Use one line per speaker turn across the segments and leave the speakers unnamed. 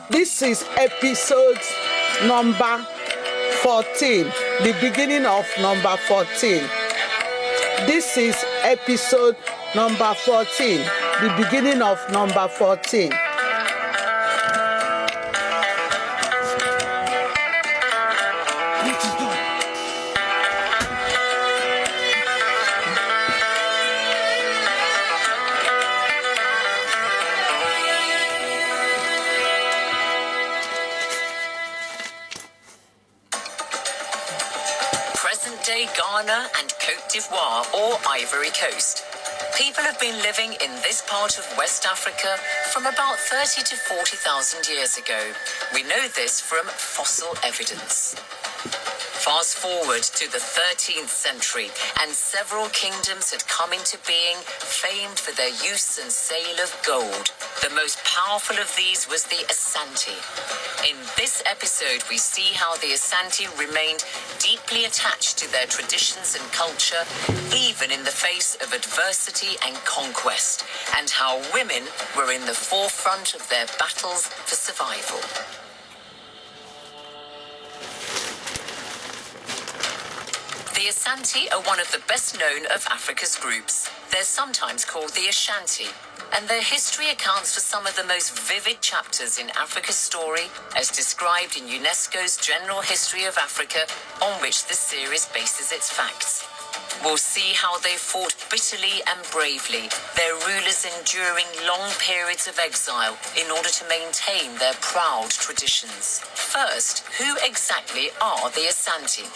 This is episode number 14, the beginning of number 14. This is episode number 14, the beginning of number 14.
Present-day Ghana and Côte d'Ivoire, or Ivory Coast. People have been living in this part of West Africa from about 30 to 40,000 years ago. We know this from fossil evidence. Fast forward to the 13th century, and several kingdoms had come into being, famed for their use and sale of gold. The most powerful of these was the Asante. In this episode, we see how the Asante remained deeply attached to their traditions and culture, even in the face of adversity and conquest, and how women were in the forefront of their battles for survival. The Asante are one of the best known of Africa's groups. They're sometimes called the Ashanti, and their history accounts for some of the most vivid chapters in Africa's story, as described in UNESCO's General History of Africa, on which the series bases its facts. We'll see how they fought bitterly and bravely, their rulers enduring long periods of exile in order to maintain their proud traditions. First, who exactly are the Asante?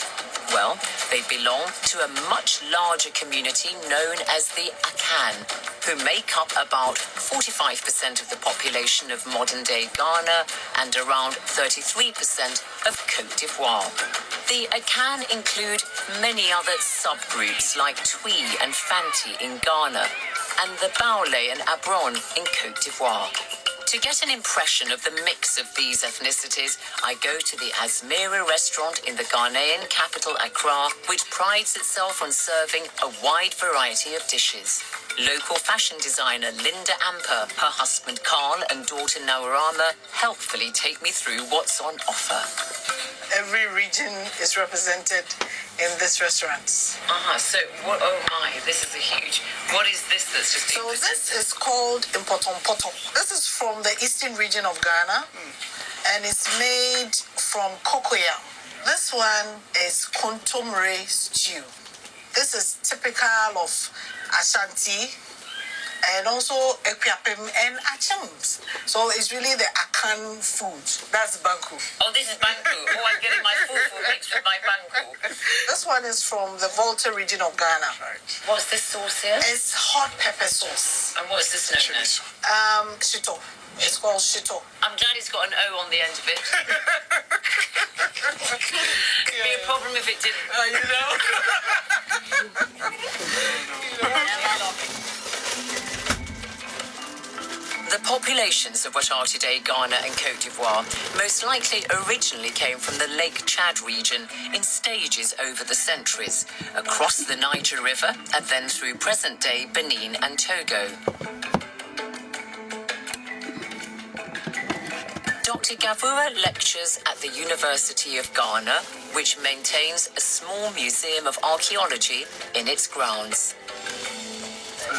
Well, they belong to a much larger community known as the Akan, who make up about 45% of the population of modern-day Ghana and around 33% of Côte d'Ivoire. The Akan include many other subgroups like Twi and Fanti in Ghana and the Baoulé and Abron in Côte d'Ivoire. To get an impression of the mix of these ethnicities, I go to the Azmira restaurant in the Ghanaian capital Accra, which prides itself on serving a wide variety of dishes. Local fashion designer Linda Amper, her husband Carl and daughter Nawarama helpfully take me through what's on offer.
Every region is represented in this restaurant.
So what, oh my, this is a huge, what is this that's just
So this is called Impotompoto. This is from the eastern region of Ghana, and it's made from cocoyam. This one is kontomire stew. This is typical of Ashanti, and also Ekwiapem and Achems. So it's really the Akan food. That's Banku.
Oh, this is Banku. Oh, I'm getting my fufu mixed with my Banku.
This one is from the Volta region of Ghana. Right.
What's this sauce here?
It's hot pepper sauce.
And what's this known as?
Shito. It's called shito.
I'm glad it's got an O on the end of it. It'd be a problem if it didn't. The populations of what are today Ghana and Côte d'Ivoire most likely originally came from the Lake Chad region in stages over the centuries, across the Niger River and then through present-day Benin and Togo. Dr. Gavua lectures at the University of Ghana, which maintains a small museum of archaeology in its grounds.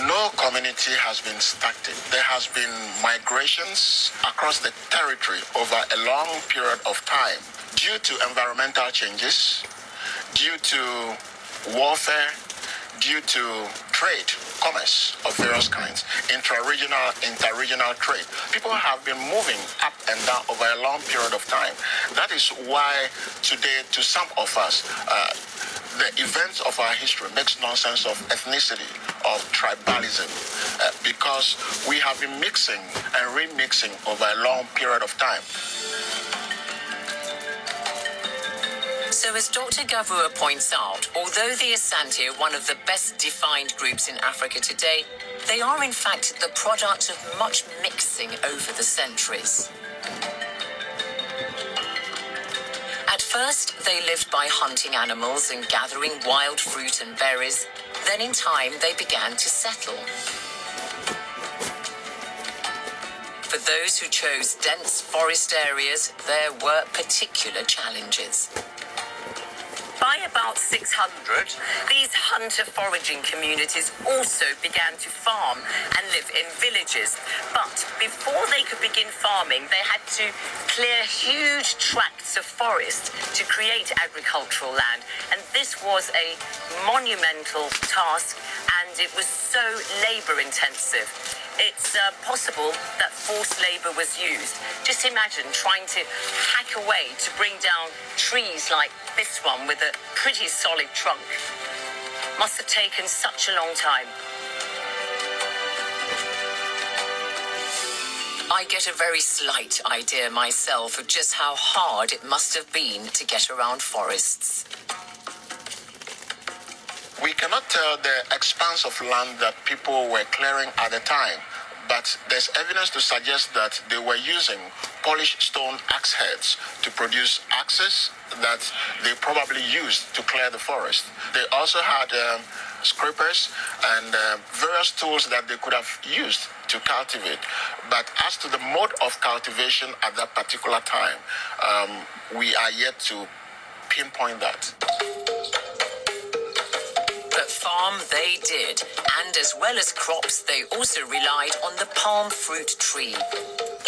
No community has been static. There has been migrations across the territory over a long period of time due to environmental changes, due to warfare, due to trade, commerce of various kinds, intra-regional, inter-regional trade. People have been moving up and down over a long period of time. That is why today, to some of us, the events of our history makes nonsense of ethnicity, of tribalism, because we have been mixing and remixing over a long period of time.
So as Dr. Gavua points out, although the Asante are one of the best defined groups in Africa today, they are in fact the product of much mixing over the centuries. At first, they lived by hunting animals and gathering wild fruit and berries. Then in time, they began to settle. For For those who chose dense forest areas, there were particular challenges. By about 600, these hunter foraging communities also began to farm and live in villages. But before they could begin farming, they had to clear huge tracts of forest to create agricultural land. And this was a monumental task, and it was so labor intensive. It's possible that forced labor was used. Just imagine trying to hack away to bring down trees like this one with a pretty solid trunk. Must have taken such a long time. I get a very slight idea myself of just how hard it must have been to get around forests.
We cannot tell the expanse of land that people were clearing at the time, but there's evidence to suggest that they were using polished stone axe heads to produce axes that they probably used to clear the forest. They also had scrapers and various tools that they could have used to cultivate. But as to the mode of cultivation at that particular time, we are yet to pinpoint that.
But farm they did, and as well as crops, they also relied on the palm fruit tree.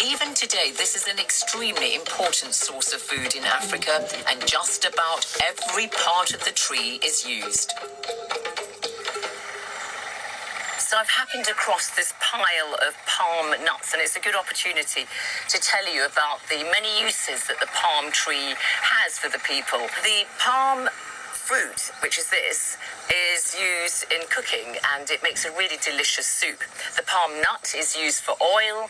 Even today, this is an extremely important source of food in Africa, and just about every part of the tree is used. So I've happened across this pile of palm nuts, and it's a good opportunity to tell you about the many uses that the palm tree has for the people. The palm fruit, which is this, is used in cooking, and it makes a really delicious soup. The palm nut is used for oil.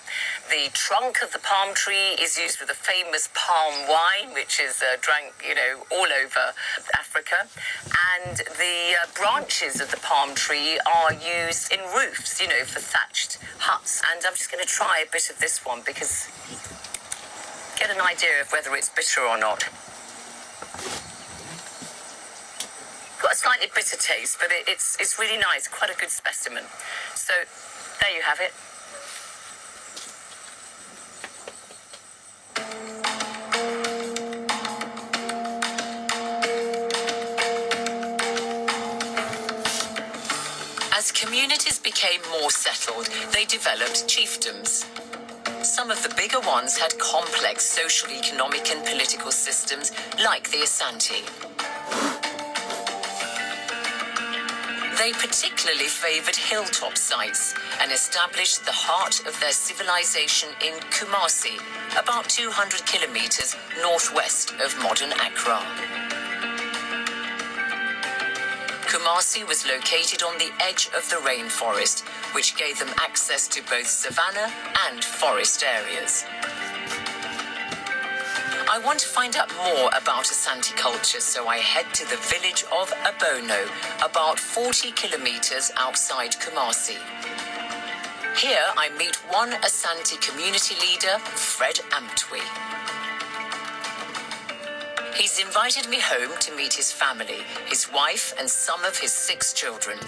The trunk of the palm tree is used for the famous palm wine, which is drank, all over Africa. And the branches of the palm tree are used in roofs, for thatched huts. And I'm just going to try a bit of this one because get an idea of whether it's bitter or not. Got a slightly bitter taste, but it's really nice, quite a good specimen. So there you have it. As communities became more settled, they developed chiefdoms. Some of the bigger ones had complex social, economic, and political systems, like the Asante. They particularly favored hilltop sites and established the heart of their civilization in Kumasi, about 200 kilometers northwest of modern Accra. Kumasi was located on the edge of the rainforest, which gave them access to both savanna and forest areas. I want to find out more about Asante culture, so I head to the village of Abono, about 40 kilometers outside Kumasi. Here I meet one Asante community leader, Fred Amtwi. He's invited me home to meet his family, his wife and some of his 6 children.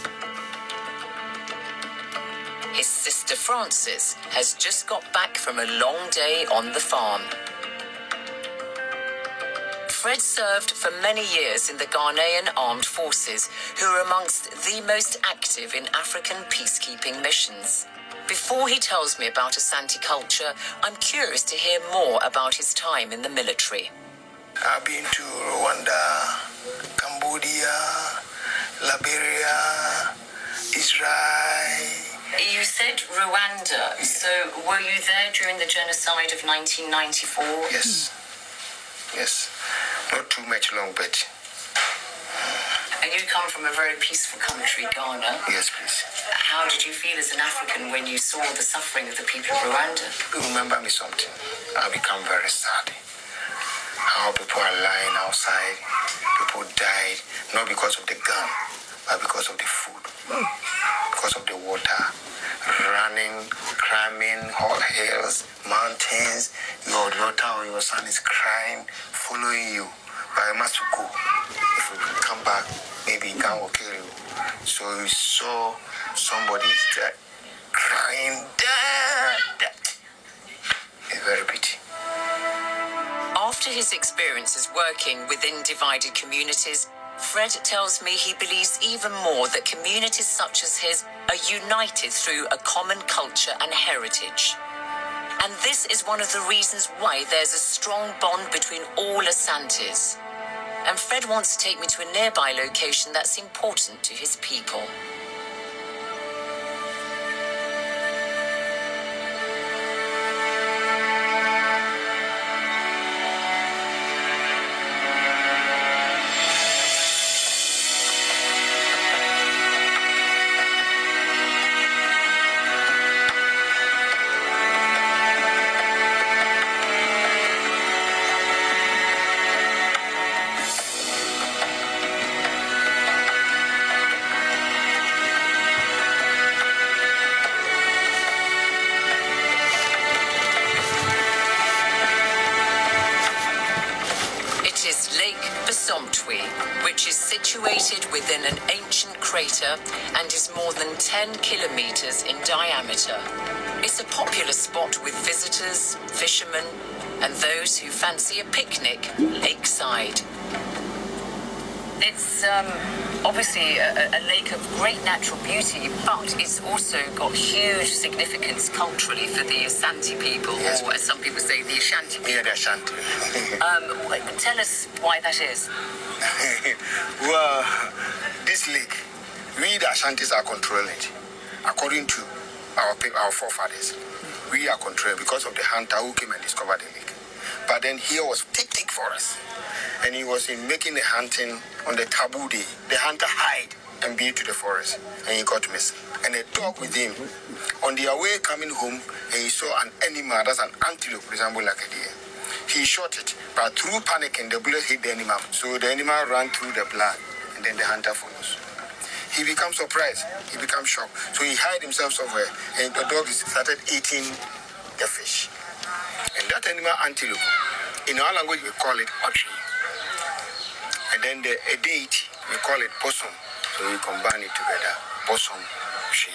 His sister Frances has just got back from a long day on the farm. Fred served for many years in the Ghanaian Armed Forces, who are amongst the most active in African peacekeeping missions. Before he tells me about Asante culture, I'm curious to hear more about his time in the military.
I've been to Rwanda, Cambodia, Liberia, Israel.
You said Rwanda, so were you there during the genocide of 1994?
Yes. Not too much long, but...
And you come from a very peaceful country, Ghana.
Yes, please.
How did you feel as an African when you saw the suffering of the people of Rwanda?
You remember me something. I become very sad. How people are lying outside. People died, not because of the gun, but because of the food. Because of the water. Running, climbing, hot hills, mountains. Your daughter or your son is crying, following you. But I must go. If you come back, maybe gun will kill you. So you saw somebody crying, Dad. very pity.
After his experiences working within divided communities, Fred tells me he believes even more that communities such as his are united through a common culture and heritage. And this is one of the reasons why there's a strong bond between all Asantes. And Fred wants to take me to a nearby location that's important to his people. Which is situated within an ancient crater and is more than 10 kilometers in diameter. It's a popular spot with visitors, fishermen, and those who fancy a picnic lakeside. It's obviously a lake of great natural beauty, but it's also got huge significance culturally for the Asante people,
Yes.
or as some people say, the Ashanti people.
Yeah, the Ashanti.
Tell us why that is.
Well, this lake, we the Ashantis are controlling it. According to our forefathers, we are controlling because of the hunter who came and discovered the lake. But then here was thick forest. And he was in making the hunting on the taboo day. The hunter hide and be to the forest, and he got missing. And a dog with him. On their way coming home, and he saw an animal, that's an antelope, resemble like a deer. He shot it, but through panicking, the bullet hit the animal. So the animal ran through the blood, and then the hunter follows. He becomes surprised. He becomes shocked. So he hid himself somewhere, and the dog started eating the fish. And that animal, antelope, in our language we call it ochi. And then a deity, we call it possum. So we combine it together, possum, she.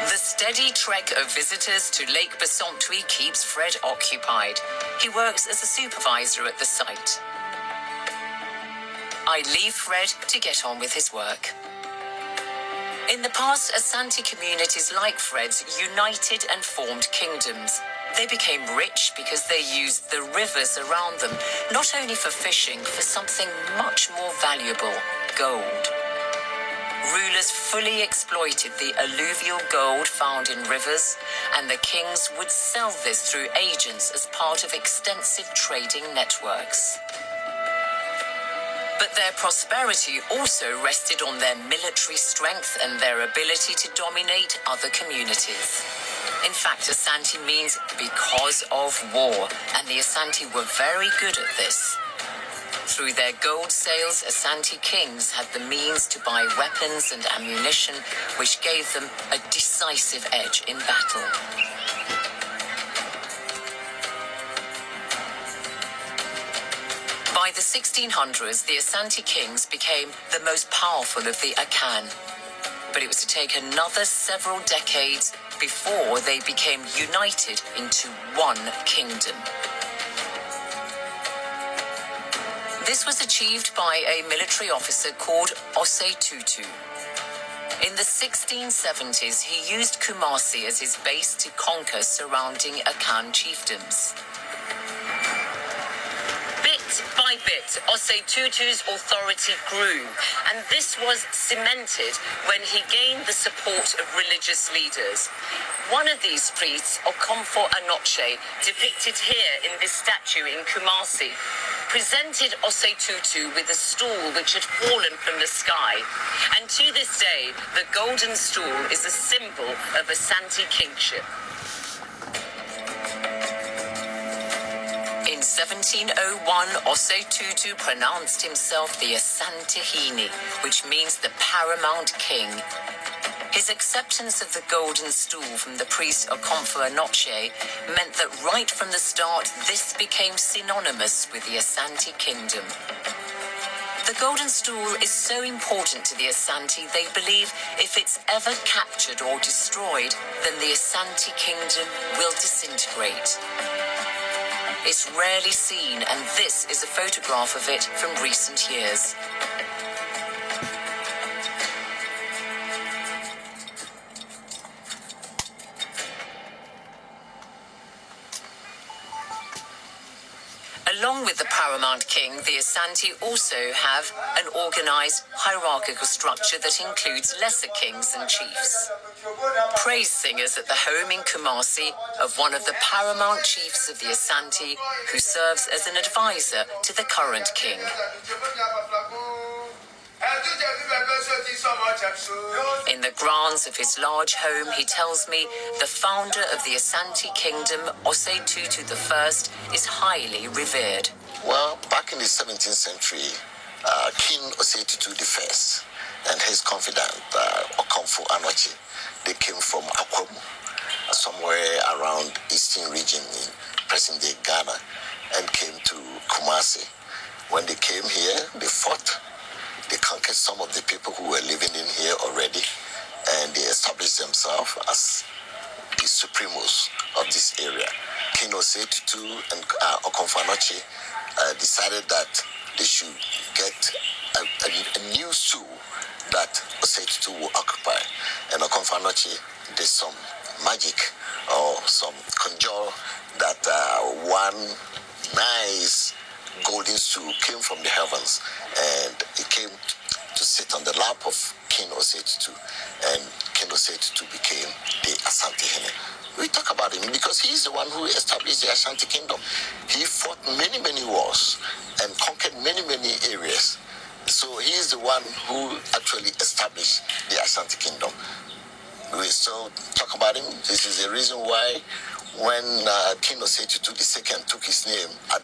The steady trek of visitors to Lake Basontwi keeps Fred occupied. He works as a supervisor at the site. I leave Fred to get on with his work. In the past, Asante communities like Fred's united and formed kingdoms. They became rich because they used the rivers around them, not only for fishing, for something much more valuable, gold. Rulers fully exploited the alluvial gold found in rivers, and the kings would sell this through agents as part of extensive trading networks. But their prosperity also rested on their military strength and their ability to dominate other communities. In fact, Asante means because of war, and the Asante were very good at this. Through their gold sales, Asante kings had the means to buy weapons and ammunition, which gave them a decisive edge in battle. By the 1600s, the Asante kings became the most powerful of the Akan. But it was to take another several decades before they became united into one kingdom. This was achieved by a military officer called Osei Tutu. In the 1670s, he used Kumasi as his base to conquer surrounding Akan chiefdoms. Bit by bit, Osei Tutu's authority grew, and this was cemented when he gained the support of religious leaders. One of these priests, Okomfo Anoche, depicted here in this statue in Kumasi, presented Osei Tutu with a stool which had fallen from the sky. And to this day, the golden stool is a symbol of Asante kingship. In 1701, Osei Tutu pronounced himself the Asantehene, which means the paramount king. His acceptance of the golden stool from the priest Okomfo Anoche meant that right from the start, this became synonymous with the Asante kingdom. The golden stool is so important to the Asante, they believe if it's ever captured or destroyed, then the Asante kingdom will disintegrate. It's rarely seen, and this is a photograph of it from recent years. Along with the paramount king, the Asante also have an organized hierarchical structure that includes lesser kings and chiefs. Praise singers at the home in Kumasi of one of the paramount chiefs of the Asante, who serves as an advisor to the current king. In the grounds of his large home, he tells me the founder of the Asante kingdom, Osei Tutu I, is highly revered.
Well, back in the 17th century, King Osei Tutu I and his confidant, Okomfo Anochi, they came from Akwamu, somewhere around eastern region in present-day Ghana, and came to Kumasi. When they came here, they fought. They conquered some of the people who were living in here already, and they established themselves as the supremos of this area. King Osei Tutu and Okomfo Anochi decided that they should get a new stool that Osei Tutu will occupy. And Okomfo Anochi did some magic or some conjure that one nice golden stool came from the heavens, and it came to sit on the lap of King Osei Tutu, and King Osei Tutu became the Asante Hene. We talk about him because he's the one who established the Ashanti kingdom. He fought many, many wars and conquered many, many areas. So he is the one who actually established the Ashanti kingdom. We still talk about him. This is the reason why when King Osei Tutu II took his name at